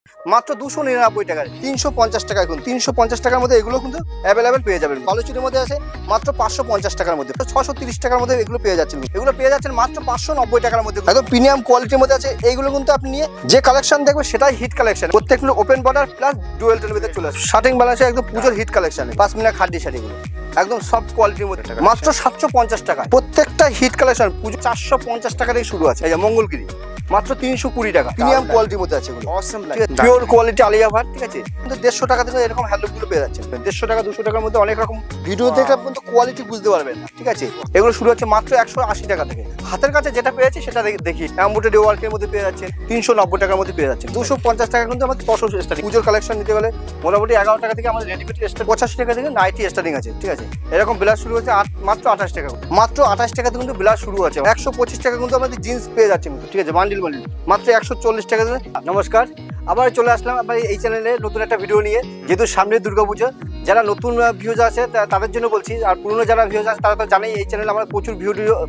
মাত্র 299 টাকায় 350 টাকায় কিন্তু 350 টাকার মধ্যে এগুলো কিন্তু অ্যাভেলেবেল পেয়ে যাবেন। বালুচুরির মধ্যে আছে মাত্র 550 টাকার মধ্যে, 630 টাকার মধ্যে এগুলো পেয়ে যাচ্ছেন। এগুলো পেয়ে যাচ্ছেন মাত্র 590 টাকার মধ্যে, একদম প্রিমিয়াম কোয়ালিটির মধ্যে আছে। এইগুলো কিন্তু আপনি নিয়ে যে কালেকশন দেখবেন সেটাই হিট কালেকশন। প্রত্যেকগুলো ওপেন বর্ডার প্লাস ডুয়েল টোনের ভিতরে চলে আসে। শার্টিং বানাচ্ছে একদম পুজোর হিট কালেকশন, পাশমিনা খাড্ডি শাড়িগুলো একদম সফট কোয়ালিটির মধ্যে মাত্র 750 টাকা। প্রত্যেকটা হিট কালেকশন পুজো 450 টাকা থেকে শুরু আছে। এই যে মঙ্গলগিরি মাত্র 320 টাকা, প্রিমিয়াম কোয়ালিটির মধ্যে আছে। পিওর কোয়ালিটি আলিয়া ভাট, ঠিক আছে। কিন্তু 150 টাকা থেকে এরকম হ্যান্ডলুম গুলো পেয়ে যাচ্ছেন। 150 টাকা 200 টাকার মধ্যে অনেক রকম ভিডিও থেকে কিন্তু কোয়ালিটি বুঝতে পারবেন না, ঠিক আছে। এগুলো শুরু হচ্ছে মাত্র 180 টাকা থেকে। হাতের কাছে যেটা পেয়েছে সেটা দেখি এমব্রয়ডারি ওয়ার্কের মধ্যে পেয়ে যাচ্ছে 390 টাকার মধ্যে পেয়ে যাচ্ছে। 250 টাকা কিন্তু আমাদের তসর স্টার্টিং। পুজোর কালেকশন নিতে গেলে মোটামুটি 11 টাকা থেকে আমাদের রেডিমেড স্টার্ট, 85 টাকা থেকে নাইটি স্টার্টিং আছে, ঠিক আছে। এরকম ব্লাউজ শুরু হচ্ছে মাত্র 28 টাকা, মাত্র 28 টাকাতে কিন্তু ব্লাউজ শুরু আছে। 125 টাকা কিন্তু আমাদের জিন্স পেয়ে যাচ্ছে, ঠিক আছে, বান্ডিল মাত্র 140 টাকা। নমস্কার, আবার চলে আসলাম আবার এই চ্যানেলে নতুন একটা ভিডিও নিয়ে। যেহেতু সামনে দুর্গাপুজো, যারা নতুন ভিউজ আছে তাদের জন্য বলছি, আর পুরনো যারা ভিউজ আছে তারা তো জানেই এই চ্যানেলে আমার প্রচুর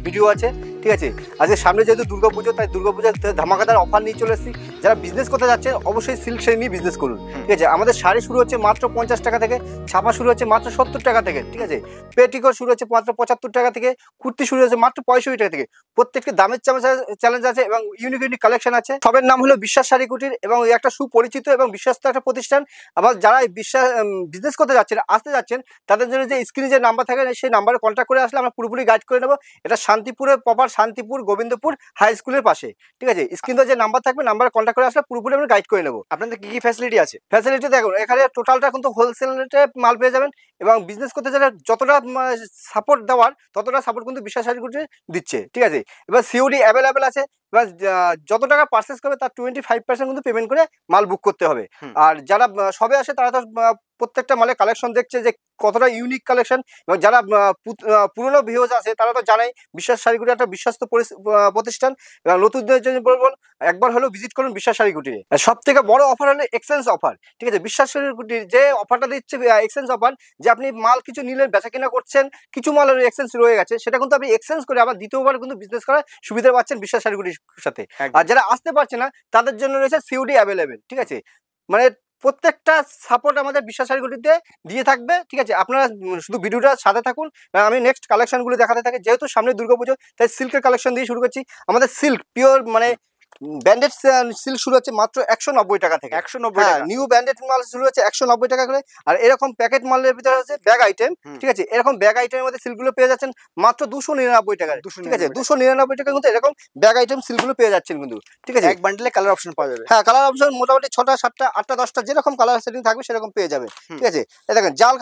ভিডিও আছে, ঠিক আছে। আজকে সামনে যেহেতু দুর্গাপুজো, তাই দুর্গাপুজোর ধামাকাদার অফার নিয়ে চলে এসেছি। যারা বিজনেস করতে যাচ্ছে অবশ্যই সিল্ক শাড়ি নিয়ে বিজনেস করুন, ঠিক আছে। আমাদের শাড়ি শুরু হচ্ছে মাত্র 50 টাকা থেকে, ছাপা শুরু হচ্ছে মাত্র 70 টাকা থেকে, ঠিক আছে। পেটিকোট শুরু হচ্ছে মাত্র 75 টাকা থেকে, কুর্তি শুরু হচ্ছে মাত্র 65 টাকা থেকে। প্রত্যেকটি দামের চ্যালেঞ্জ আছে এবং ইউনিক কালেকশন আছে। সবের নাম হলো বিশ্বাস শাড়ি কুটির এবং একটা সুপরিচিত এবং বিশ্বস্ত একটা প্রতিষ্ঠান। আবার যারা বিজনেস করতে যাচ্ছেন, আসতে যাচ্ছেন, তাদের জন্য যে স্ক্রিনে যে নাম্বার থাকে সেই নাম্বারে কন্ট্যাক্ট করে আসলে আমরা পুরোপুরি গাইড করে নেবো। এটা শান্তিপুরের প্রপার শান্তিপুর গোবিন্দপুর হাই স্কুলের পাশে, ঠিক আছে। স্ক্রিনে যে নাম্বার থাকবে নাম্বারে কন্ট্যাক্ট করে আসলে পুরোপুরি আমরা গাইড করে নেবো। আপনাদের কি কি ফ্যাসিলিটি আছে? ফ্যাসিলিটি দেখুন, এখানে টোটালটা কিন্তু হোলসেল রেটে মাল পেয়ে যাবেন এবং বিজনেস করতে গেলে যতটা সাপোর্ট দেওয়ার ততটা সাপোর্ট কিন্তু বিশ্বাস শাড়ি কুটির দিচ্ছে, ঠিক আছে। এবার সিওডি অ্যাভেলেবেল আছে। এবার যত টাকা পারচেস করবে তার 25% কিন্তু পেমেন্ট করে মাল বুক করতে হবে। আর যারা সবে আসে তারা তো প্রত্যেকটা মালের কালেকশন দেখছে যে কতটা ইউনিক কালেকশন, এবং যারা পুরনো ভিউজ আছে তারা তো জানাই বিশ্বাস শাড়ি কুটির একটা বিশ্বস্ত প্রতিষ্ঠান। এবং নতুনদের জন্য বলবো একবার হলেও ভিজিট করুন বিশ্বাস শাড়ি কুটিরে। সব থেকে বড় অফার হলো এক্সচেঞ্জ অফার, ঠিক আছে। বিশ্বাস শাড়ি কুটির যে অফারটা দিচ্ছে এক্সচেঞ্জ অফার, যে আপনি মাল কিছু নিলেন, বেচা কিনা করছেন, কিছু মালের এক্সচেঞ্জ রয়ে গেছে, সেটা কিন্তু আপনি এক্সচেঞ্জ করে আবার দ্বিতীয়বার কিন্তু বিজনেস করার সুবিধা পাচ্ছেন বিশ্বাস শাড়ি কুটির সাথে। আর যারা আসতে পারছে না তাদের জন্য রয়েছে সিওডি অ্যাভেলেবেল, ঠিক আছে। মানে প্রত্যেকটা সাপোর্ট আমাদের বিশ্বাস শাড়ি কুটিরতে দিয়ে থাকবে, ঠিক আছে। আপনারা শুধু ভিডিওটার সাথে থাকুন, আমি নেক্সট কালেকশনগুলো দেখাতে থাকি। যেহেতু সামনে দুর্গাপুজো তাই সিল্কের কালেকশন দিয়ে শুরু করছি। আমাদের সিল্ক পিওর মানে ব্যান্ডেড সিল্ক শুরু হচ্ছে মাত্র 190 টাকা থেকে। 190 টাকা নিউ ব্যান্ডেড মাল শুরু হচ্ছে 190 টাকা করে। আর এরকম প্যাকেট মালের ভিতরে আছে ব্যাগ আইটেম, ঠিক আছে। এরকম ব্যাগ আইটেমের মধ্যে সিল্কগুলো পেয়ে যাচ্ছেন মাত্র 299 টাকা, ঠিক আছে। 299 টাকা কিন্তু এরকম ব্যাগ আইটেম সিল্কগুলো পেয়ে যাচ্ছেন কিন্তু, ঠিক আছে। এক বান্ডেলে কালার অপশন পাওয়া যাবে। হ্যাঁ, কালার অপশন মোটামুটি 6টা 7টা 8টা 10টা যেরকম কালার সেটিং থাকবে সেরকম পেয়ে যাবে, ঠিক আছে। এই দেখেন জাল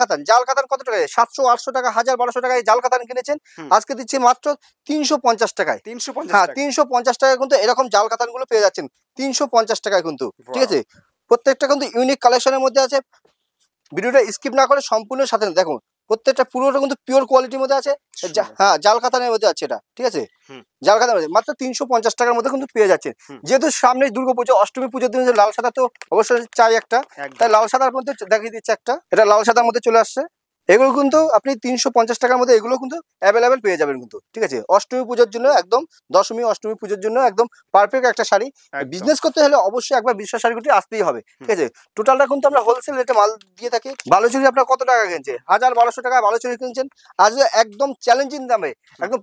কাতান কত টাকা? 700 800 টাকা 1000 1200 টাকায় জাল কাতান কিনেছেন, আজকে দিচ্ছি মাত্র 350 টাকায়। 350, হ্যাঁ 350 টাকায় কিন্তু এরকম জাল কাতানগুলো পেয়ে যাচ্ছেন 350 টাকায় কিন্তু, ঠিক আছে। প্রত্যেকটা কিন্তু ইউনিক কালেকশনের মধ্যে আছে। ভিডিওটা স্কিপ না করে সম্পূর্ণ সাথে দেখুন। প্রত্যেকটা পুরোটা কিন্তু পিওর কোয়ালিটির মধ্যে আছে। হ্যাঁ, জাল কাতানের মধ্যে আছে এটা, ঠিক আছে। জাল কাতানের মধ্যে মাত্র 350 টাকার মধ্যে কিন্তু পেয়ে যাচ্ছেন। যেহেতু সামনে দুর্গাপুজো, অষ্টমী পুজোর দিন লাল সাদা তো অবশ্যই চাই একটা, তাই লাল সাদার মধ্যে দেখিয়ে দিচ্ছে একটা। এটা লাল সাদার মধ্যে চলে আসছে। এগুলো কিন্তু আপনি 350 টাকার মধ্যে এগুলো কিন্তু অ্যাভেলেবেল পেয়ে যাবেন কিন্তু, ঠিক আছে। অষ্টমী পুজোর জন্য একদম, দশমী অষ্টমী পুজোর জন্য একদম পারফেক্ট একটা শাড়ি। বিজনেস করতে হলে অবশ্যই একবার বিশ্বাস শাড়ি কুটির আসতেই হবে, ঠিক আছে। টোটালটা কিন্তু আমরা হোলসেল রেটে মাল দিয়ে থাকি। বালুচুরি আপনার কত টাকা কিনছে? 1000 1200 টাকায় বালুচুরি কিনছেন। আজ একদম চ্যালেঞ্জিং দামে একদম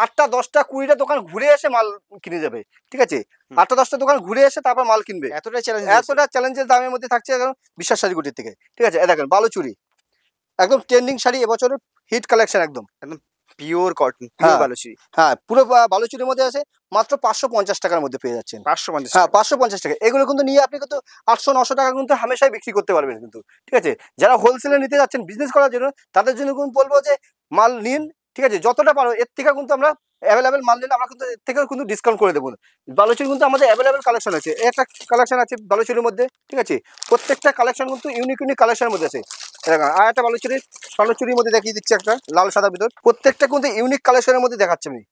8টা 10টা 20টা দোকান ঘুরে এসে মাল কিনে যাবে, ঠিক আছে। 8টা 10টা দোকান ঘুরে এসে তারপর মাল কিনবে। এতটা চ্যালেঞ্জের দামের মধ্যে থাকছে এখন বিশ্বাস শাড়ি কুটির থেকে, ঠিক আছে। দেখেন বালুচুরি একদম ট্রেন্ডিং শাড়ি, এবছরের হিট কালেকশন, একদম পিওর কটন, পিওর বালুচুরি। হ্যাঁ, পুরো বালুচুরির মধ্যে আছে মাত্র 550 টাকার মধ্যে পেয়ে যাচ্ছেন। 550, হ্যাঁ 550 টাকা। এগুলো কিন্তু নিয়ে আপনি কিন্তু 800 900 টাকা কিন্তু হামেশাই বিক্রি করতে পারবেন কিন্তু, ঠিক আছে। যারা হোলসেলে নিতে যাচ্ছেন বিজনেস করার জন্য তাদের জন্য কিন্তু বলবো যে মাল নিন, ঠিক আছে। যতটা পারো এর থেকে কিন্তু আমরা অ্যাভেলেবেল মাল নিলে আমরা কিন্তু এর থেকেও কিন্তু ডিসকাউন্ট করে দেবো। বালুচুরি কিন্তু আমাদের অ্যাভেলেবেল কালেকশন আছে। একটা কালেকশন আছে বালুচুরির মধ্যে, ঠিক আছে। প্রত্যেকটা কালেকশন কিন্তু ইউনিক কালেকশনের মধ্যে আছে। আর একটা বালুচুরির স্বর্ণচুরির মধ্যে দেখিয়ে দিচ্ছি একটা লাল সাদার ভিতর। প্রত্যেকটা কিন্তু ইউনিক কালেকশনের মধ্যে দেখাচ্ছি আমি।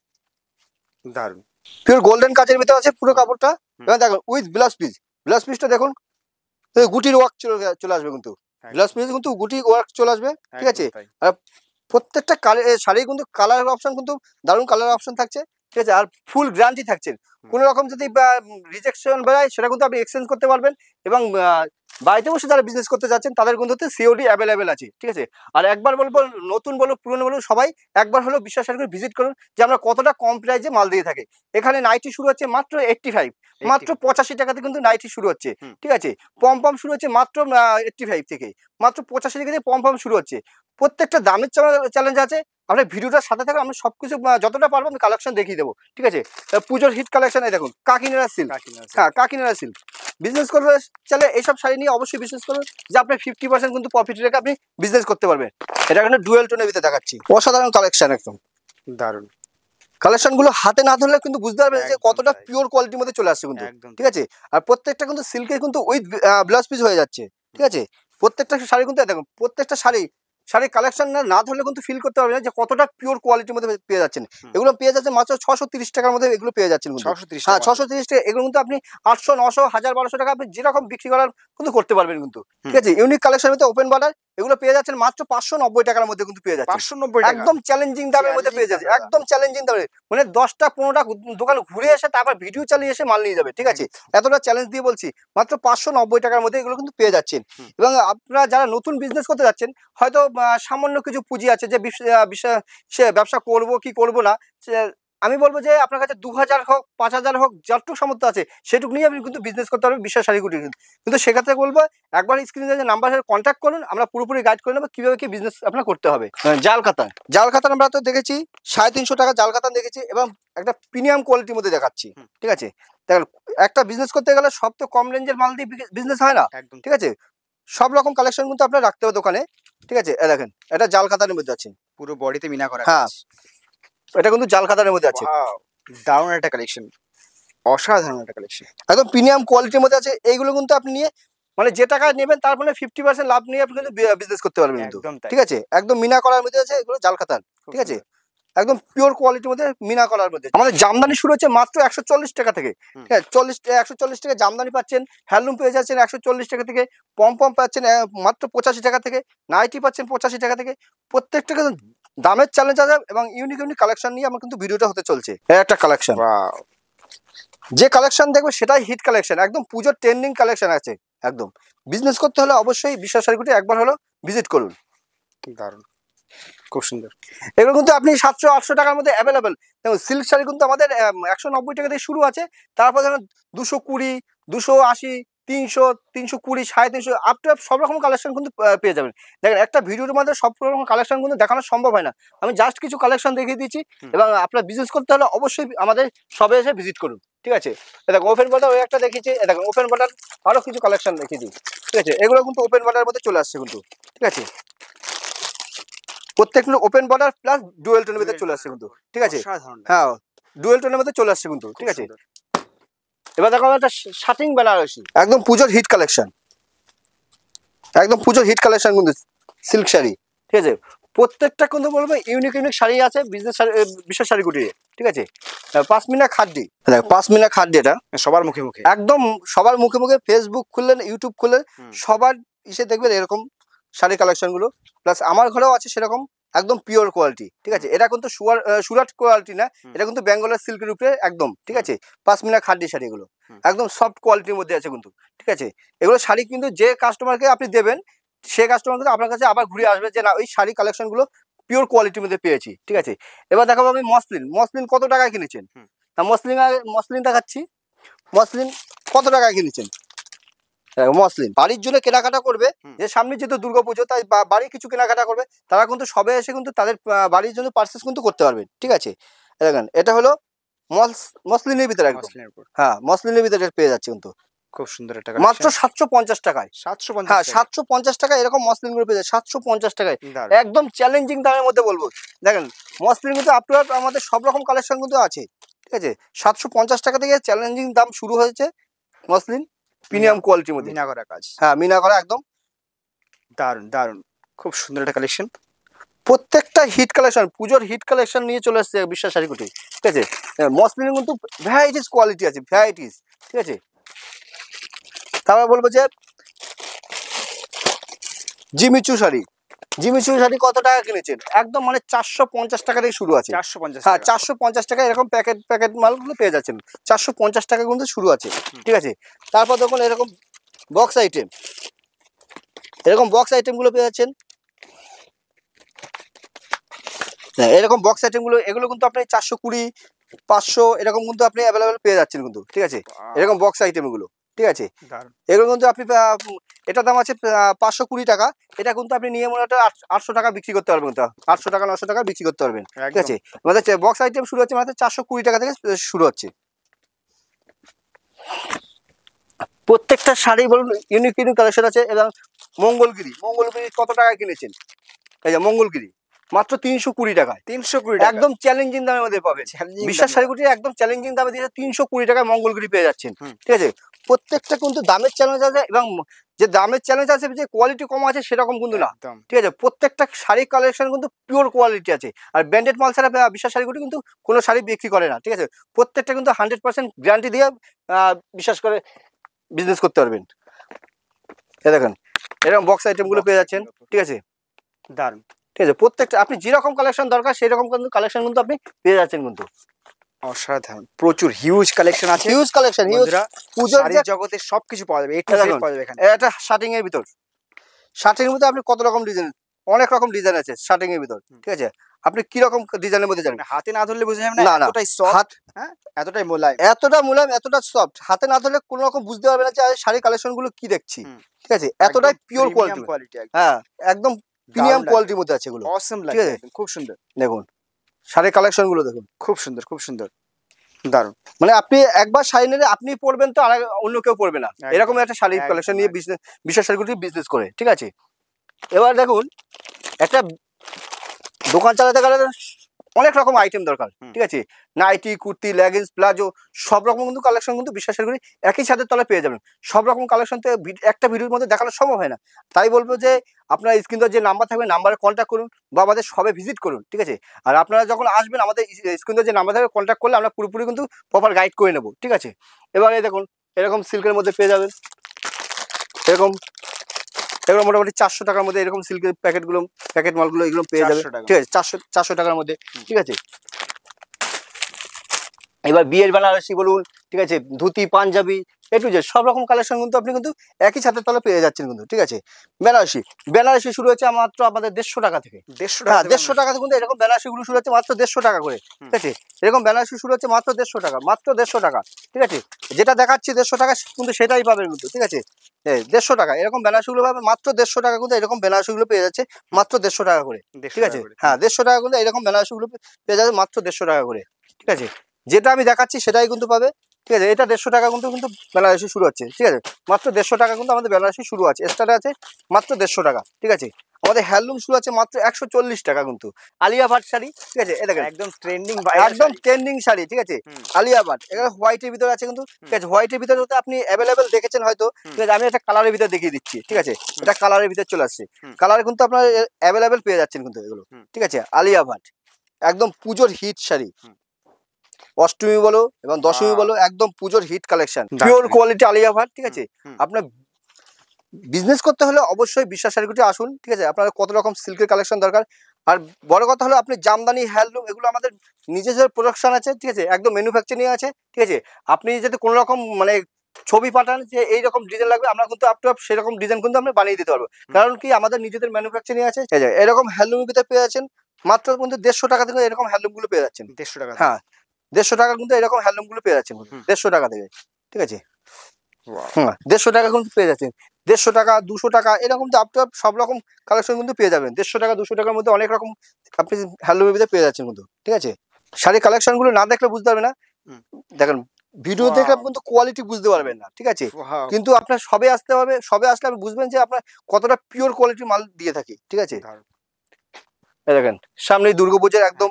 দারুন পিওর গোল্ডেন কাজের ভিতর আছে পুরো কাপড়টা। এবার দেখুন উইথ ব্লাউজ পিসটা দেখুন গুটির ওয়ার্ক চলে আসবে কিন্তু। ব্লাউজ পিস কিন্তু গুটি ওয়ার্ক চলে আসবে, ঠিক আছে। আর প্রত্যেকটা শাড়ি কিন্তু কালার অপশন কিন্তু দারুণ কালার অপশন থাকছে, ঠিক আছে, আর ফুল গ্যারান্টি থাকছে। কোনো রকম যদি রিজেকশন বেরোয় সেটা কিন্তু আপনি এক্সচেঞ্জ করতে পারবেন, এবং বাড়িতে বসে যারা বিজনেস করতে যাচ্ছেন তাদের কিন্তু সিওডি অ্যাভেলেবেল আছে। ঠিক আছে, আর একবার বলবো, নতুন বলো পুরনো বলো, সবাই একবার হলো বিশ্বাস করে ভিজিট করুন যে আমরা কতটা কম প্রাইসে মাল দিয়ে থাকি। এখানে নাইটি শুরু হচ্ছে মাত্র 85, মাত্র 85 টাকাতে কিন্তু নাইটি শুরু হচ্ছে। ঠিক আছে, পম শুরু হচ্ছে মাত্র 85 থেকে, মাত্র 85 টাকা থেকে পম শুরু হচ্ছে। প্রত্যেকটা দামের চ্যালেঞ্জ আছে। আপনার ভিডিওটার সাথে থাকা আমি সবকিছু যতটা পারবো আমি কালেকশন দেখিয়ে দেবো। ঠিক আছে, পুজোর হিট কালেকশন এই দেখুন, কাকিনাড়া সিল্ক। হ্যাঁ, কাকিনাড়া সিল্ক বিজনেস করবে চাইলে এইসব শাড়ি নিয়ে অবশ্যই বিজনেস করবেন, যে আপনার 50% কিন্তু প্রফিট রেখে আপনি বিজনেস করতে পারবেন। এটা কিন্তু ডুয়েল টোনের ভিতরে দেখাচ্ছি, অসাধারণ কালেকশন, একদম দারুণ কালেকশন গুলো। হাতে না ধরলে কিন্তু বুঝতে পারবেন যে কতটা পিওর কোয়ালিটির মধ্যে চলে আসছে কিন্তু। ঠিক আছে, আর প্রত্যেকটা কিন্তু সিল্কের কিন্তু উইথ ব্লাউজ পিস হয়ে যাচ্ছে। ঠিক আছে, প্রত্যেকটা শাড়ি কিন্তু দেখুন, প্রত্যেকটা শাড়ির কালেকশন না ধরলে কিন্তু ফিল করতে পারবেন যে কতটা পিওর কোয়ালিটির মধ্যে পেয়ে যাচ্ছেন। এগুলো পেয়ে যাচ্ছে মাত্র 630 টাকার মধ্যে, এগুলো পেয়ে যাচ্ছেন 630। হ্যাঁ, 630 টাকা। এগুলো কিন্তু আপনি 800, 900, 1000, 1200 টাকা আপনি যেরকম বিক্রি করার কিন্তু করতে পারবেন কিন্তু। ঠিক আছে, ইউনিক কালেকশনের মধ্যে ওপেন বর্ডার, এগুলো পেয়ে যাচ্ছেন মাত্র 590 টাকার মধ্যে কিন্তু পেয়ে যাচ্ছে। 590 টাকা, একদম চ্যালেঞ্জিং দামের মধ্যে পেয়ে যাচ্ছে, একদম চ্যালেঞ্জিং দামে। মানে 10টা 15টা দোকান ঘুরে এসে তারপর ভিডিও চালিয়ে এসে মাল নিয়ে যাবে। ঠিক আছে, এতটা চ্যালেঞ্জ দিয়ে বলছি, মাত্র 590 টাকার মধ্যে এগুলো কিন্তু পেয়ে যাচ্ছেন। এবং আপনারা যারা নতুন বিজনেস করতে যাচ্ছেন, হয়তো সামান্য কিছু পুঁজি আছে যে সে ব্যবসা করব কি করব না, আমি বলবো যে আপনার কাছে 2000 হোক, 5000 হোক, যতটুকু সামর্থ্য আছে সেটুকু নিয়ে আপনি কিন্তু বিজনেস করতে পারবেন বিশ্বাস শাড়ি কুটির। কিন্তু সেক্ষেত্রে বলবো একবার স্ক্রিনে যে নাম্বার কন্ট্যাক্ট করুন, আমরা পুরোপুরি গাইড করে নেবো কিভাবে কি বিজনেস আপনার করতে হবে। জাল কাতান আমরা তো দেখেছি 350 টাকা জাল কাতান দেখেছি, এবং একটা প্রিমিয়াম কোয়ালিটির মধ্যে দেখাচ্ছি। ঠিক আছে, দেখেন একটা বিজনেস করতে গেলে সব তো কম রেঞ্জের মাল দিয়ে বিজনেস হয় না। ঠিক আছে, সব রকম কালেকশন কিন্তু আপনার রাখতে হবে দোকানে। ঠিক আছে, দেখেন এটা জাল কাতানের মধ্যে আছে, পুরো বডিতে মিনা করা। হ্যাঁ, এটা কিন্তু জাল কাতানের মধ্যে আছে। দারুণ একটা কালেকশন, অসাধারণ একটা কালেকশন, একদম প্রিমিয়াম কোয়ালিটির মধ্যে আছে। এইগুলো কিন্তু আপনি নিয়ে মানে যে টাকা নেবেন তার মানে 50% লাভ নিয়ে আপনি কিন্তু বিজনেস করতে পারবেন কিন্তু। ঠিক আছে, একদম মিনা করার মধ্যে আছে, এগুলো জাল কাতান। ঠিক আছে, একদম পিওর কোয়ালিটির মধ্যে মিনা করার মধ্যে। আমাদের জামদানি শুরু হচ্ছে মাত্র 140 টাকা থেকে। ঠিক আছে, 140 টাকা জামদানি পাচ্ছেন, হ্যান্ডলুম পেয়ে যাচ্ছেন 140 টাকা থেকে, পম পাচ্ছেন মাত্র 85 টাকা থেকে, নাইটি পাচ্ছেন 85 টাকা থেকে। প্রত্যেকটা দামের চ্যালেঞ্জ আছে, এবং ইউনিক কালেকশন নিয়ে আমার কিন্তু ভিডিওটা হতে চলছে। একটা কালেকশন, যে কালেকশন দেখবে সেটাই হিট কালেকশন, একদম পুজোর ট্রেন্ডিং কালেকশন আছে। একদম বিজনেস করতে হলে অবশ্যই বিশ্বাস শাড়ি কুটি একবার হলো ভিজিট করুন। দারুণ, খুব সুন্দর। এগুলো কিন্তু আপনি 700-800 টাকার মধ্যে অ্যাভেলেবেল। দেখুন সিল্ক শাড়ি কিন্তু আমাদের 190 টাকা থেকে শুরু আছে, তারপর ধরুন 220, 280, 300, 320, 350 আপ টু সব রকম কালেকশন কিন্তু পেয়ে যাবেন। দেখেন একটা ভিডিওর মধ্যে সব রকম কালেকশন কিন্তু দেখানো সম্ভব হয় না, আমি জাস্ট কিছু কালেকশন দেখিয়ে দিচ্ছি। এবং আপনার বিজনেস করতে হলে অবশ্যই আমাদের সবে এসে ভিজিট করুন। ঠিক আছে, দেখুন ওপেন বর্ডার ওই একটা দেখিয়েছি, দেখুন ওপেন বর্ডার আরো কিছু কালেকশন দেখিয়ে দিই। ঠিক আছে, এগুলো কিন্তু ওপেন বর্ডারের মধ্যে চলে আসছে কিন্তু। ঠিক আছে, প্রত্যেকটা ওপেন বর্ডার প্লাস ডুয়েল টোনের মধ্যে চলে আসছে কিন্তু। ঠিক আছে, হ্যাঁ ডুয়েল টোনের মধ্যে চলে আসছে কিন্তু। ঠিক আছে, এবার দেখো একটা শাটিং বেনারসি, একদম পুজোর হিট কালেকশন, একদম পুজোর হিট কালেকশন কিন্তু সিল্ক শাড়ি। ঠিক আছে, প্রত্যেকটা কিন্তু বলবো ইউনিক শাড়ি আছে বিশেষ শাড়ি কুটিরে। ঠিক আছে, পাশমিনা খাদ্যি, পাশমিনা খাদ্যি, এটা সবার মুখে মুখে, একদম সবার মুখে মুখে। ফেসবুক খুললেন, ইউটিউব খুললেন, সবার ইসে দেখবেন এরকম শাড়ি কালেকশন গুলো। প্লাস আমার ঘরেও আছে সেরকম, একদম পিওর কোয়ালিটি। ঠিক আছে, এটা কিন্তু সুরাট কোয়ালিটি না, এটা কিন্তু বেঙ্গলের সিল্কের উপরে একদম। ঠিক আছে, পাশমিনা খাদ্যি শাড়ি, এগুলো একদম সফট কোয়ালিটির মধ্যে আছে কিন্তু। ঠিক আছে, এগুলো শাড়ি কিন্তু যে কাস্টমারকে আপনি দেবেন সে কাস্টমার কিন্তু আপনার কাছে আবার ঘুরে আসবে যে না ওই শাড়ি কালেকশন গুলো পিওর কোয়ালিটির মধ্যে পেয়েছি। ঠিক আছে, এবার দেখাবো আমি মসলিন কত টাকায় কিনেছেন। মসলিন দেখাচ্ছি, মসলিন কত টাকায় কিনেছেন। মসলিন বাড়ির জন্য কেনাকাটা করবে, যে সামনে যেহেতু দুর্গাপুজো, তাই বাড়ির কিছু কেনাকাটা করবে, তারা কিন্তু সবে এসে কিন্তু তাদের বাড়ির জন্য পারচেস কিন্তু করতে পারবেন। ঠিক আছে, দেখেন এটা হলো মসলিনের ভিতরে একদম। হ্যাঁ, মসলিনের ভিতরে পেয়ে যাচ্ছে কিন্তু খুব সুন্দর একটা মাত্র 750 টাকায়। 750, হ্যাঁ 750 টাকা এরকম মসলিন গুলো পেয়ে যায় 750 টাকায়, একদম চ্যালেঞ্জিং দামের মধ্যে বলবো। দেখেন মসলিন কিন্তু আপনার আমাদের সব রকম কালেকশন কিন্তু আছে। ঠিক আছে, 750 টাকা থেকে চ্যালেঞ্জিং দাম শুরু হয়েছে মসলিন প্রিমিয়াম কোয়ালিটির মধ্যে, মিনা করা কাজ। হ্যাঁ, মিনা করা, একদম দারুন দারুন, খুব সুন্দর একটা কালেকশন। প্রত্যেকটা হিট কালেকশন, পুজোর হিট কালেকশন নিয়ে চলে আসছে বিশ্বাস শাড়ি কুটি। ঠিক আছে, মসলিনের কিন্তু ভ্যারাইটিস কোয়ালিটি আছে, ভ্যারাইটিস। ঠিক আছে, তারপর বলবো যে জিমিচু শাড়ি, জিমিচু শাড়ি কত টাকা কিনেছেন? একদম মানে 450 টাকা থেকে শুরু আছে। 450, হ্যাঁ 450 টাকা এরকম প্যাকেট মালগুলো পেয়ে যাচ্ছেন। 450 টাকা কিন্তু শুরু আছে, ঠিক আছে। তারপর দেখুন এরকম বক্স আইটেম, এরকম বক্স আইটেমগুলো পেয়ে যাচ্ছেন। এরকম বক্স আইটেমগুলো এগুলো কিন্তু আপনি 420, 500 এরকম কিন্তু আপনি অ্যাভেলেবেল পেয়ে যাচ্ছেন কিন্তু, ঠিক আছে। এরকম বক্স আইটেমগুলো, ঠিক আছে। এগুলো কিন্তু আপনি এটার দাম আছে 520 টাকা। এটা কিন্তু আপনি নিয়ে মনে হয় 800 টাকা বিক্রি করতে পারবেন, 800 টাকা 900 টাকা বিক্রি করতে পারবেন, ঠিক আছে। আমাদের বক্স আইটেম শুরু হচ্ছে মাত্র 420 টাকা থেকে শুরু হচ্ছে। প্রত্যেকটা শাড়ি বলুন ইউনিক ইউনিক কালেকশন আছে। এবং মঙ্গলগিরি কত টাকা কিনেছেন? এই যে মঙ্গলগিরি মাত্র 320 টাকায়। 320 একদম চ্যালেঞ্জিং দামের মধ্যে পাবেন। বিশ্বাস শাড়িগুটি একদম চ্যালেঞ্জিং দামে দিয়ে 320 টাকায় মঙ্গলগিরি পেয়ে যাচ্ছেন, ঠিক আছে। প্রত্যেকটা কিন্তু দামের চ্যালেঞ্জ আছে, এবং যে দামের চ্যালেঞ্জ আছে যে কোয়ালিটি কম আছে সেরকম কিন্তু না, ঠিক আছে। প্রত্যেকটা শাড়ি কালেকশন কিন্তু পিওর কোয়ালিটি আছে। আর ব্র্যান্ডেড মাল ছাড়া বিশ্বাস শাড়িগুটি কিন্তু কোনো শাড়ি বিক্রি করে না, ঠিক আছে। প্রত্যেকটা কিন্তু 100% গ্যারান্টি দিয়ে বিশ্বাস করে বিজনেস করতে পারবেন। এই দেখেন এরকম বক্স আইটেমগুলো পেয়ে যাচ্ছেন, ঠিক আছে। দারুণ, ঠিক আছে। প্রত্যেকটা আপনি যেরকম কালেকশন দরকার সেই রকম কিন্তু কালেকশন কিন্তু আপনি পেয়ে যাচ্ছেন কিন্তু। অসাধারণ, প্রচুর হিউজ কালেকশন আছে, হিউজ কালেকশন। পূজার জগতে সবকিছু পাওয়া যাবে, পাওয়া যাবে এখানে। এটা শার্টিং এর ভিতর, শার্টিং এর মধ্যে আপনি কত রকম ডিজাইন, অনেক রকম ডিজাইন আছে শার্টিং এর ভিতর, ঠিক আছে। আপনি কি রকম ডিজাইনের মধ্যে জানেন? হাতে না ধরলে বুঝে যাবেন না, এতটাই সফট, হ্যাঁ এতটাই মোলায়েম, এতটা সফট। হাতে না ধরলে কোনো রকম বুঝতে পারবে না যে শাড়ি কালেকশন গুলো কি দেখছি, ঠিক আছে। এতটাই পিওর কোয়ালিটি, হ্যাঁ একদম প্রিমিয়াম কোয়ালিটির মধ্যে আছে এগুলো। অসম লাগে, খুব সুন্দর। দেখুন শাড়ি কালেকশন গুলো দেখুন, খুব সুন্দর, খুব সুন্দর, দারুণ। মানে আপনি একবার শাড়ি নিলে আপনি পরবেন তো আর অন্য কেউ পরবে না, এরকম একটা শাড়ির কালেকশন নিয়ে বিশেষ শাড়িগুলি বিজনেস করে, ঠিক আছে। এবার দেখুন একটা দোকান চালাতে গেলে অনেক রকম আইটেম দরকার, ঠিক আছে। নাইটি, কুর্তি, লেগিংস, প্লাজো সব রকম কিন্তু কালেকশন কিন্তু বিশ্বাসের করি একই ছাদের তলে পেয়ে যাবেন। সব রকম কালেকশন তো একটা ভিডিওর মধ্যে দেখানো সম্ভব হয় না। তাই বলবো যে আপনার স্ক্রিনে যে নাম্বার থাকবে নাম্বারে কন্ট্যাক্ট করুন বা আমাদের সবে ভিজিট করুন, ঠিক আছে। আর আপনারা যখন আসবেন আমাদের স্ক্রিনে যে নাম্বার থাকবে কন্ট্যাক্ট করলে আমরা পুরোপুরি কিন্তু প্রপার গাইড করে নেবো, ঠিক আছে। এবার এই দেখুন এরকম সিল্কের মধ্যে পেয়ে যাবেন, এরকম মোটামুটি 400 টাকার মধ্যে এরকম সিল্কের প্যাকেট মালগুলো এগুলো পেয়ে যাবে, ঠিক আছে। 400 টাকার মধ্যে, ঠিক আছে। এবার বিয়ের বেনারসি বলুন, ঠিক আছে, ধুতি, পাঞ্জাবি, একটু যে সব রকম কালেকশন কিন্তু আপনি কিন্তু একই ছাদের তলে পেয়ে যাচ্ছেন কিন্তু, ঠিক আছে। বেনারসি শুরু হচ্ছে মাত্র আমাদের 150 টাকা থেকে। 150 টাকা কিন্তু এরকম বেনারসি গুলো শুরু হচ্ছে মাত্র 150 টাকা করে, ঠিক আছে। এরকম বেনারসি শুরু হচ্ছে মাত্র 150 টাকা, মাত্র 150 টাকা, ঠিক আছে। যেটা দেখাচ্ছি 150 টাকা কিন্তু সেটাই পাবেন কিন্তু, ঠিক আছে। 150 টাকা এরকম বেনারসি গুলো পাবেন মাত্র 150 টাকা কিন্তু এরকম বেনারসি গুলো পেয়ে যাচ্ছে মাত্র 150 টাকা করে, ঠিক আছে। হ্যাঁ 150 টাকা কিন্তু এরকম বেনারসি গুলো পেয়ে যাবে মাত্র 150 টাকা করে, ঠিক আছে। যেটা আমি দেখাচ্ছি সেটাই কিন্তু পাবে, ঠিক আছে। এটা 150 টাকা কিন্তু বেনারসি শুরু হচ্ছে, ঠিক আছে। মাত্র 150 টাকা কিন্তু আমাদের বেনারসি শুরু আছে, স্টার্ট আছে মাত্র 150 টাকা, ঠিক আছে। আমাদের হ্যান্ডলুম শুরু আছে মাত্র 140 টাকা কিন্তু। আলিয়া ভাট শাড়ি, ঠিক আছে। এটা একদম ট্রেন্ডিং শাড়ি, ঠিক আছে। আলিয়া ভাট এখানে হোয়াইটের ভিতরে আছে কিন্তু, ঠিক আছে। হোয়াইটের ভিতরে আপনি অ্যাভেলেবেল দেখেছেন হয়তো, ঠিক আছে। আমি একটা কালারের ভিতরে দেখিয়ে দিচ্ছি, ঠিক আছে। এটা কালারের ভিতরে চলে আসছে, কালার কিন্তু আপনার অ্যাভেলেবেল পেয়ে যাচ্ছেন কিন্তু এগুলো, ঠিক আছে। আলিয়া ভাট একদম পুজোর হিট শাড়ি, অষ্টমী বলো এবং দশমী বলো একদম পুজোর hit collection, pure quality Alia Bhatt, ঠিক আছে। আপনার বিজনেস করতে হলে অবশ্যই বিশ্বাস শাড়িগুটি আসুন, ঠিক আছে। আপনার কত রকম সিল্কের কালেকশন দরকার। আর বড় কথা হলো আপনি জামদানি, হ্যান্ডলুম এগুলো আমাদের নিজস্ব প্রোডাকশন আছে, ঠিক আছে। একদম ম্যানুফ্যাকচারিং আছে, ঠিক আছে। আপনি যদি কোনো রকম মানে ছবি পাঠান যে এইরকম ডিজাইন লাগবে, আমরা কিন্তু আপ টু আপ সেরকম ডিজাইন কিন্তু আমরা বানিয়ে দিতে পারবো, কারণ কি আমাদের নিজেদের ম্যানুফ্যাকচারিং আছে। এরকম হ্যান্ডলুমের ভিতরে পেয়ে যাচ্ছেন মাত্র কিন্তু 150 টাকা থেকে এরকম হ্যান্ডলুম গুলো পেয়ে যাচ্ছেন। 150 টাকা, হ্যাঁ 150 টাকা কিন্তু এরকম হ্যান্ডলুম গুলো পেয়ে যাচ্ছেন 150 টাকা থেকে, ঠিক আছে। হ্যাঁ 150 টাকা কিন্তু পেয়ে যাচ্ছেন। 150 টাকা, 200 টাকা এরকম আপ টু আপ সব রকম কালেকশন কিন্তু পেয়ে যাবেন। 150 টাকা, 200 টাকার মধ্যে অনেক রকম আপনি হ্যান্ডলুমের ভিতরে পেয়ে যাচ্ছেন কিন্তু, ঠিক আছে। শাড়ি কালেকশন গুলো না দেখলে বুঝতে পারবে না, দেখেন ভিডিও দেখে কিন্তু কোয়ালিটি বুঝতে পারবেন না, ঠিক আছে। কিন্তু আপনার সবে আসতে হবে, সবে আসলে আপনি বুঝবেন যে আপনার কতটা পিওর কোয়ালিটির মাল দিয়ে থাকি, ঠিক আছে। দেখেন সামনে দুর্গাপূজার একদম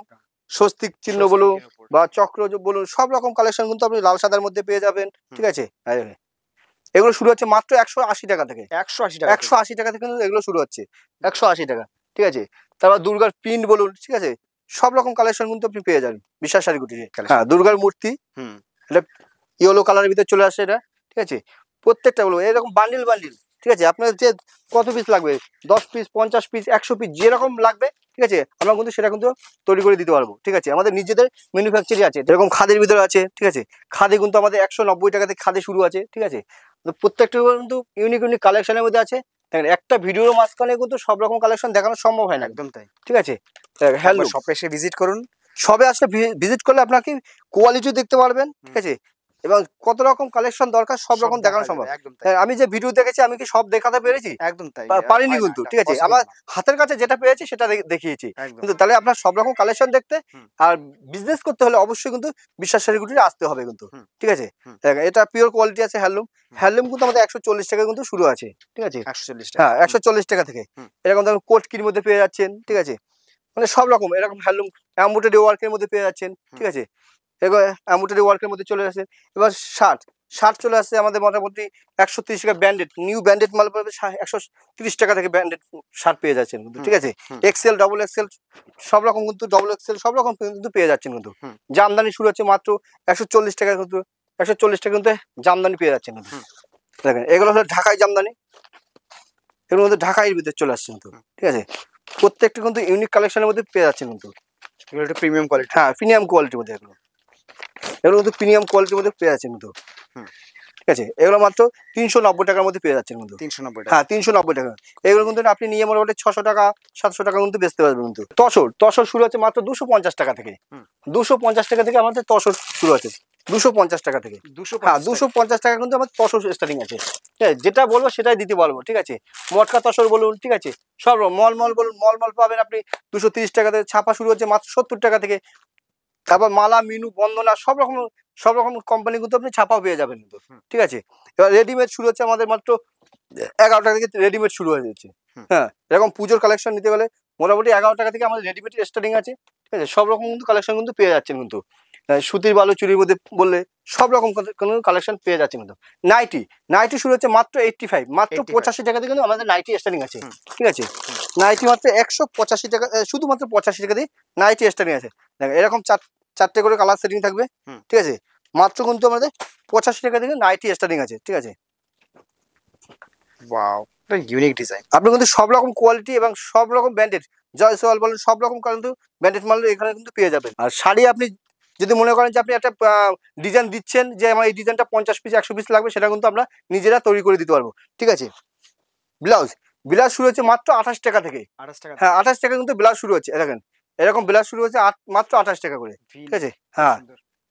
স্বস্তিক চিহ্ন বলুন বা চক্র বলুন সব রকম কালেকশন কিন্তু আপনি লাল সাদার মধ্যে পেয়ে যাবেন, ঠিক আছে। এগুলো শুরু হচ্ছে মাত্র 180 টাকা থেকে। 180 টাকা থেকে কিন্তু এগুলো শুরু হচ্ছে 180 টাকা, ঠিক আছে। তারপর দুর্গার প্রিন্ট বলুন, ঠিক আছে, সব রকম কালেকশন কিন্তু আপনি পেয়ে যাবেন বিশ্বাস শাড়িগুটি। হ্যাঁ দুর্গার মূর্তি, এটা ইয়েলো কালারের ভিতরে চলে আসছে এটা, ঠিক আছে। প্রত্যেকটা বলবো এরকম বান্ডিল ঠিক আছে, আপনার যে কত পিস লাগবে 10 পিস 50 পিস 100 পিস যেরকম লাগবে, ঠিক আছে, আমরা কিন্তু সেটা কিন্তু তৈরি করে দিতে পারবো। ঠিক আছে, আমাদের নিজেদের ম্যানুফ্যাকচারিং আছে, যেরকম খাদের ভিতরে আছে। ঠিক আছে, খাদে কিন্তু আমাদের 190 টাকা থেকে খাদে শুরু আছে। ঠিক আছে, তো প্রত্যেকটা কিন্তু ইউনিক ইউনিক কালেকশনের মধ্যে আছে। দেখেন একটা ভিডিওর মাঝখানে কিন্তু সব রকম কালেকশন দেখানো সম্ভব হয় না। একদম তাই। ঠিক আছে, হ্যালো, শপে এসে ভিজিট করুন। সবে আসলে ভিজিট করলে আপনাকে কোয়ালিটি দেখতে পারবেন। ঠিক আছে, এবং কত রকম কালেকশন দরকার সব রকম দেখানো সম্ভব। একদম তাই, আমি যে ভিডিও দেখেছি আমি কি সব দেখাতে পেরেছি? একদম তাই, পারিনি কিন্তু। ঠিক আছে, আমার হাতের কাছে যেটা পেয়েছি সেটা দেখিয়েছি। কিন্তু তাহলে আপনার সব রকম কালেকশন দেখতে আর বিজনেস করতে হলে অবশ্যই কিন্তু বিশ্বাস শাড়িগুলিতে আসতে হবে কিন্তু। ঠিক আছে, এটা পিওর কোয়ালিটি আছে হ্যান্ডলুম। হ্যান্ডলুম কিন্তু আমাদের 140 টাকা কিন্তু শুরু আছে। ঠিক আছে, 140 টাকা, হ্যাঁ 140 টাকা থেকে এরকম দেখুন কোটকির মধ্যে পেয়ে যাচ্ছেন। ঠিক আছে, মানে সব রকম এরকম হ্যান্ডলুম এমব্রয়ডারি ওয়ার্কের মধ্যে পেয়ে যাচ্ছেন। ঠিক আছে, এবার এমব্রয়ডারি ওয়ার্কের মধ্যে চলে আসে। এবার শার্ট চলে আসছে আমাদের মোটামুটি 130 টাকা ব্র্যান্ডেড, নিউ ব্র্যান্ডেড মাল পাবে 130 টাকা থেকে ব্র্যান্ডেড শার্ট পেয়ে যাচ্ছেন কিন্তু। ঠিক আছে, এক্সেল ডাবল এক্সেল সব রকম কিন্তু, ডবল এক্সেল সব রকম কিন্তু পেয়ে যাচ্ছেন কিন্তু। জামদানি শুরু হচ্ছে মাত্র 140 টাকা কিন্তু, 140 টাকা কিন্তু জামদানি পেয়ে যাচ্ছেন কিন্তু। দেখেন এগুলো হলো ঢাকাই জামদানি, এগুলোর মধ্যে ঢাকাইয়ের ভিতরে চলে আসছে কিন্তু। ঠিক আছে, প্রত্যেকটা কিন্তু ইউনিক কালেকশনের মধ্যে পেয়ে যাচ্ছেন কিন্তু। এগুলো একটু প্রিমিয়াম কোয়ালিটি, হ্যাঁ প্রিমিয়াম কোয়ালিটির মধ্যে এগুলো কিন্তু প্রিমিয়াম কোয়ালিটির মধ্যে পেয়ে যাচ্ছেন কিন্তু। ঠিক আছে, এগুলো মাত্র 390 টাকার মধ্যে পেয়ে যাচ্ছেন কিন্তু। 390 টাকা, হ্যাঁ 390 টাকা। এগুলো কিন্তু আপনি নিয়ে মোটামুটি 600 টাকা 700 টাকা কিন্তু বেচতে পারবেন কিন্তু। তসর শুরু হচ্ছে মাত্র 250 টাকা থেকে। 250 টাকা থেকে আমাদের তসর শুরু আছে, 250 টাকা থেকে। হ্যাঁ 250 টাকা কিন্তু আমার তসর স্টার্টিং আছে। হ্যাঁ যেটা বলবো সেটাই দিতে পারবো। ঠিক আছে, মটকা তসর বলুন, ঠিক আছে, সব মল বলুন, মল পাবেন আপনি 230 টাকা থেকে। ছাপা শুরু হচ্ছে মাত্র 70 টাকা থেকে। তারপর মালা, মিনু, বন্দনা সব রকম কোম্পানি কিন্তু আপনি ছাপাও পেয়ে যাবেন কিন্তু। ঠিক আছে, এবার রেডিমেড শুরু হচ্ছে আমাদের মাত্র 11 টাকা থেকে রেডিমেড শুরু হয়ে যাচ্ছে। হ্যাঁ এরকম পুজোর কালেকশন নিতে গেলে মোটামুটি 11 টাকা থেকে আমাদের রেডিমেড স্টার্টিং আছে। ঠিক আছে, সব রকম কিন্তু কালেকশন কিন্তু পেয়ে যাচ্ছেন কিন্তু। সুতির বালু চুরির মধ্যে বললে সব রকম কালেকশন পেয়ে যাচ্ছে কিন্তু। নাইটি শুরু হচ্ছে মাত্র 85, মাত্র 85 টাকা থেকে কিন্তু আমাদের নাইটি স্টার্টিং আছে। ঠিক আছে, নাইটি মাত্র 185 টাকা, শুধুমাত্র 85 টাকা দিয়ে নাইটি স্টার্টিং আছে। দেখেন এরকম চারটে করে কালার সেটিং থাকবে। ঠিক আছে, মাত্র কিন্তু আমাদের 85 টাকা থেকে নাইটি স্টার্টিং আছে। ঠিক আছে, ওয়াও, ইউনিক ডিজাইন। আপনি কিন্তু সব রকম কোয়ালিটি এবং সব রকম ব্র্যান্ডেড, জয়সওয়াল বলেন, সব রকম কিন্তু ব্র্যান্ডেড মাল এখানে কিন্তু পেয়ে যাবেন। আর শাড়ি আপনি যদি মনে করেন যে আপনি একটা ডিজাইন দিচ্ছেন যে আমার এই ডিজাইনটা 50 পিস 100 পিস লাগবে, সেটা কিন্তু আমরা নিজেরা তৈরি করে দিতে পারবো। ঠিক আছে, ব্লাউজ শুরু হচ্ছে মাত্র 28 টাকা থেকে। 28 টাকা, হ্যাঁ 28 টাকা কিন্তু ব্লাউজ শুরু হচ্ছে। দেখেন এরকম ব্লাউজ শুরু হচ্ছে মাত্র 28 টাকা করে। ঠিক আছে, হ্যাঁ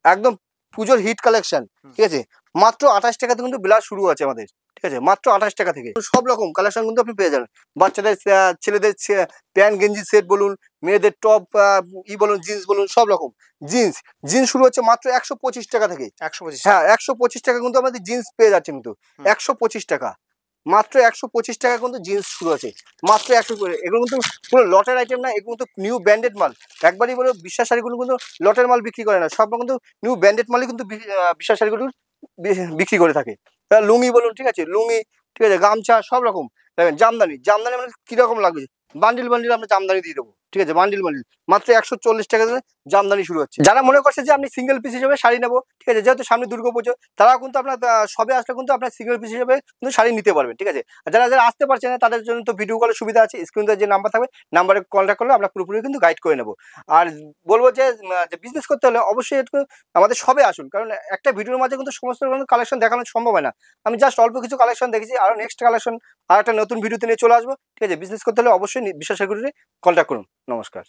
একদম পুজোর হিট কালেকশন। ঠিক আছে, মাত্র 28 টাকাতে কিন্তু ব্লাউজ শুরু আছে আমাদের। ঠিক আছে, মাত্র 28 টাকা থেকে সব রকম কালেকশন কিন্তু আপনি পেয়ে যাবেন। বাচ্চাদের ছেলেদের প্যান্ট গেঞ্জি সেট বলুন, মেয়েদের টপ বলুন, জিন্স বলুন, সব রকম জিন্স শুরু হচ্ছে মাত্র 125 টাকা থেকে। 125, হ্যাঁ 125 টাকা কিন্তু আমাদের জিন্স পেয়ে যাচ্ছে কিন্তু। 125 টাকা, মাত্র 125 টাকা কিন্তু জিন্স শুরু আছে, মাত্র 100 করে। এগুলো কিন্তু পুরো লটের আইটেম না, এগুলো কিন্তু নিউ ব্র্যান্ডেড মাল। একবারই বলে বিশ্বাস শাড়িগুলো কিন্তু লটের মাল বিক্রি করে না, সব কিন্তু নিউ ব্র্যান্ডেড মালই কিন্তু বিশ্বাস শাড়িগুলো বিক্রি করে থাকে। লুঙ্গি বলুন, ঠিক আছে, লুঙ্গি, ঠিক আছে, গামছা সব রকম। দেখেন জামদানি মানে কিরকম লাগবে, বান্ডিল আমরা জামদানি দিয়ে দেবো। ঠিক আছে, বান্ডিল মাত্র 140 টাকা দিয়ে জামদানি শুরু হচ্ছে। যারা মনে করছে যে আপনি সিঙ্গেল পিস হিসেবে শাড়ি নেবো, ঠিক আছে, যেহেতু সামনে দুর্গাপুজো, তারা কিন্তু আপনার সবে আসলে কিন্তু আপনার সিঙ্গেল পিস হিসেবে কিন্তু শাড়ি নিতে পারবেন। ঠিক আছে, আর যারা আসতে পারছে না তাদের জন্য তো ভিডিও কলের সুবিধা আছে, স্ক্রিনে যে নাম্বার থাকবে নাম্বারে কন্ট্যাক্ট করলে আমরা পুরোপুরি কিন্তু গাইড করে নেবো। আর বলবো যে বিজনেস করতে হলে অবশ্যই একটু আমাদের সবে আসুন, কারণ একটা ভিডিওর মাঝে কিন্তু সমস্ত কালেকশন দেখানো সম্ভব হয় না। আমি জাস্ট অল্প কিছু কালেকশন দেখেছি, আরো নেক্সট কালেকশন আর একটা নতুন ভিডিওতে নিয়ে চলে আসবো। ঠিক আছে, বিজনেস করতে হলে অবশ্যই বিশ্বাস করে কন্ট্যাক্ট করুন। নমস্কার।